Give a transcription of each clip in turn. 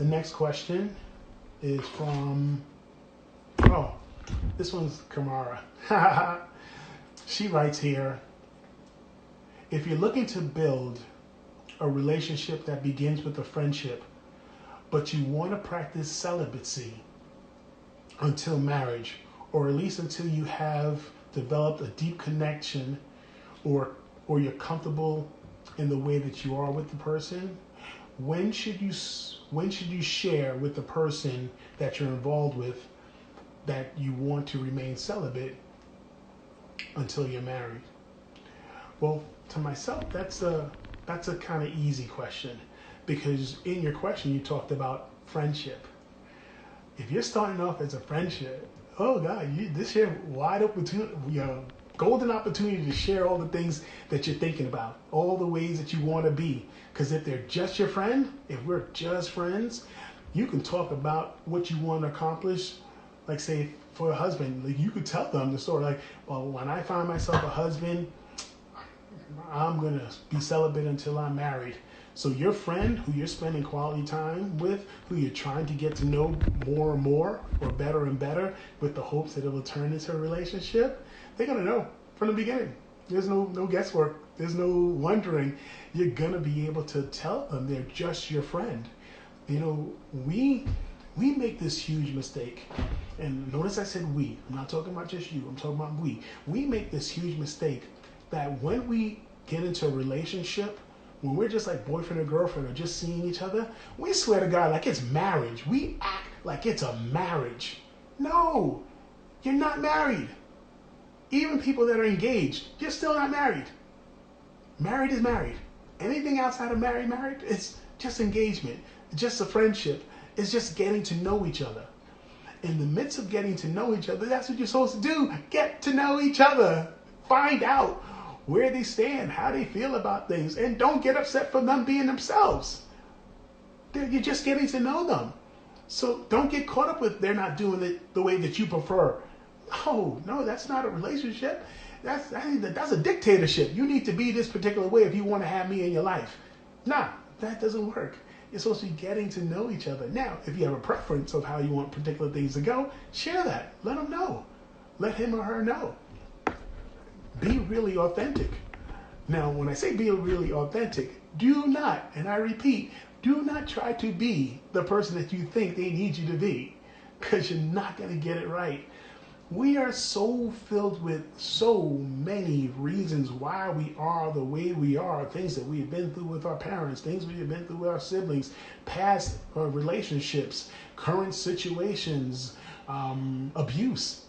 The next question is from, oh, this one's Kamara. She writes here, if you're looking to build a relationship that begins with a friendship, but you want to practice celibacy until marriage, or at least until you have developed a deep connection, or you're comfortable in the way that you are with the person, when should you share with the person that you're involved with that you want to remain celibate until you're married? Well, to myself, that's a kind of easy question, because in your question you talked about friendship. If you're starting off as a friendship, oh God, this year wide opportunity, golden opportunity to share all the things that you're thinking about, all the ways that you want to be. Because if they're just your friend, if we're just friends, you can talk about what you want to accomplish. Like say for a husband, like you could tell them the story. Like, well, when I find myself a husband, I'm gonna be celibate until I'm married. So your friend, who you're spending quality time with, who you're trying to get to know more and more, or better and better, with the hopes that it will turn into a relationship, they're gonna know from the beginning. There's no guesswork. There's no wondering. You're gonna be able to tell them they're just your friend. We make this huge mistake. And notice I said we. I'm not talking about just you. I'm talking about we. We make this huge mistake that when we get into a relationship, when we're just like boyfriend or girlfriend or just seeing each other, we swear to God like it's marriage. We act like it's a marriage. No, you're not married. Even people that are engaged, you're still not married. Married is married. Anything outside of married, it's just engagement. It's just a friendship. It's just getting to know each other. In the midst of getting to know each other, that's what you're supposed to do. Get to know each other. Find out where they stand, how they feel about things, and don't get upset for them being themselves. You're just getting to know them. So don't get caught up with they're not doing it the way that you prefer. No, that's not a relationship. That's a dictatorship. You need to be this particular way if you want to have me in your life. Nah, that doesn't work. You're supposed to be getting to know each other. Now, if you have a preference of how you want particular things to go, share that. Let them know. Let him or her know. Be really authentic. Now, when I say be really authentic, do not, and I repeat, do not try to be the person that you think they need you to be, because you're not going to get it right. We are so filled with so many reasons why we are the way we are, things that we've been through with our parents, things we've been through with our siblings, past relationships, current situations, abuse.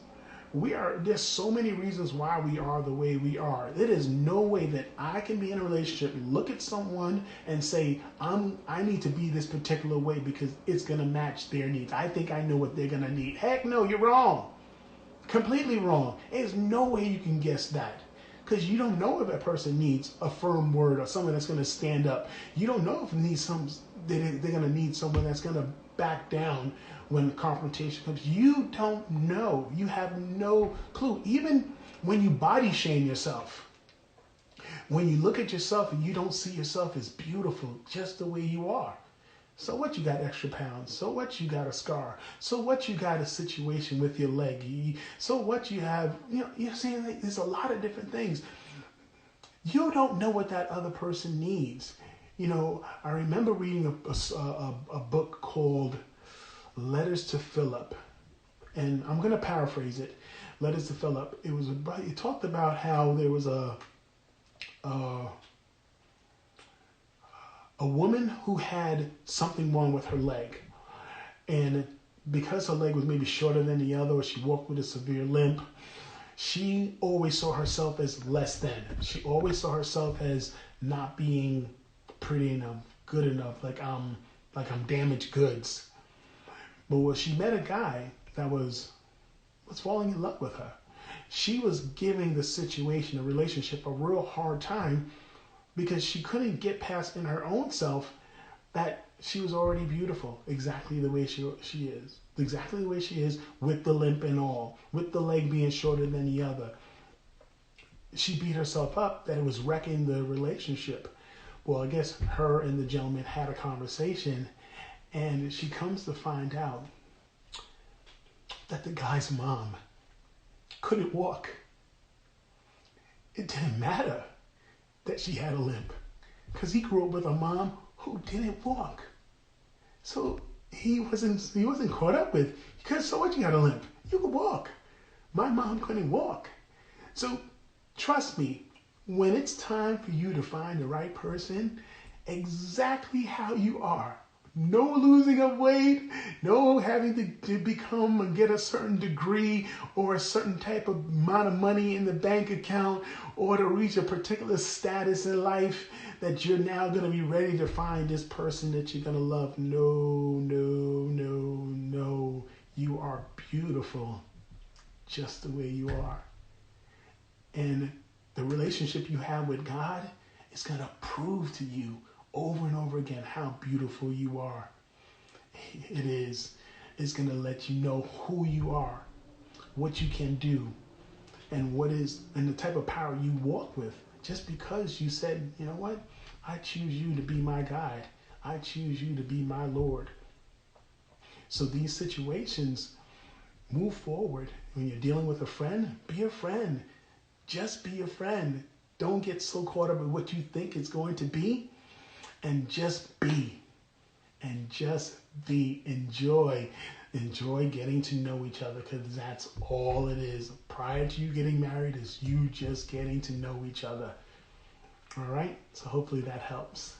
There's so many reasons why we are the way we are. There is no way that I can be in a relationship, look at someone and say, I need to be this particular way because it's going to match their needs. I think I know what they're going to need. Heck no, you're wrong. Completely wrong. There's no way you can guess that. Because you don't know if that person needs a firm word or someone that's going to stand up. You don't know if they're going to need someone that's going to back down when confrontation comes. You don't know. You have no clue. Even when you body shame yourself, when you look at yourself and you don't see yourself as beautiful just the way you are. So what, you got extra pounds? So what, you got a scar? So what, you got a situation with your leg? So what, you have, you're saying like, there's a lot of different things. You don't know what that other person needs. I remember reading a book called Letters to Philip, and I'm going to paraphrase it. Letters to Philip. It talked about how there was a woman who had something wrong with her leg, and because her leg was maybe shorter than the other, or she walked with a severe limp, she always saw herself as less than. She always saw herself as not being pretty enough, good enough, like I'm damaged goods. But when she met a guy that was falling in love with her, she was giving the situation, the relationship, a real hard time, because she couldn't get past in her own self that she was already beautiful exactly the way she is. Exactly the way she is, with the limp and all, with the leg being shorter than the other. She beat herself up that it was wrecking the relationship. Well, I guess her and the gentleman had a conversation, And she comes to find out that the guy's mom couldn't walk. It didn't matter that she had a limp because he grew up with a mom who didn't walk. So he wasn't caught up with, because so what, you got a limp? You could walk. My mom couldn't walk. So trust me, when it's time for you to find the right person, exactly how you are, no losing of weight, no having to become and get a certain degree or a certain type of amount of money in the bank account, or to reach a particular status in life that you're now going to be ready to find this person that you're going to love. No, no, no, no. You are beautiful just the way you are. And the relationship you have with God is going to prove to you over and over again how beautiful you are. It is. It's going to let you know who you are, what you can do, and the type of power you walk with. Just because you said, you know what? I choose you to be my guide. I choose you to be my Lord. So these situations, move forward. When you're dealing with a friend, be a friend. Just be a friend. Don't get so caught up in what you think it's going to be. And just be. And just be. Enjoy getting to know each other, because that's all it is. Prior to you getting married is you just getting to know each other. All right? So hopefully that helps.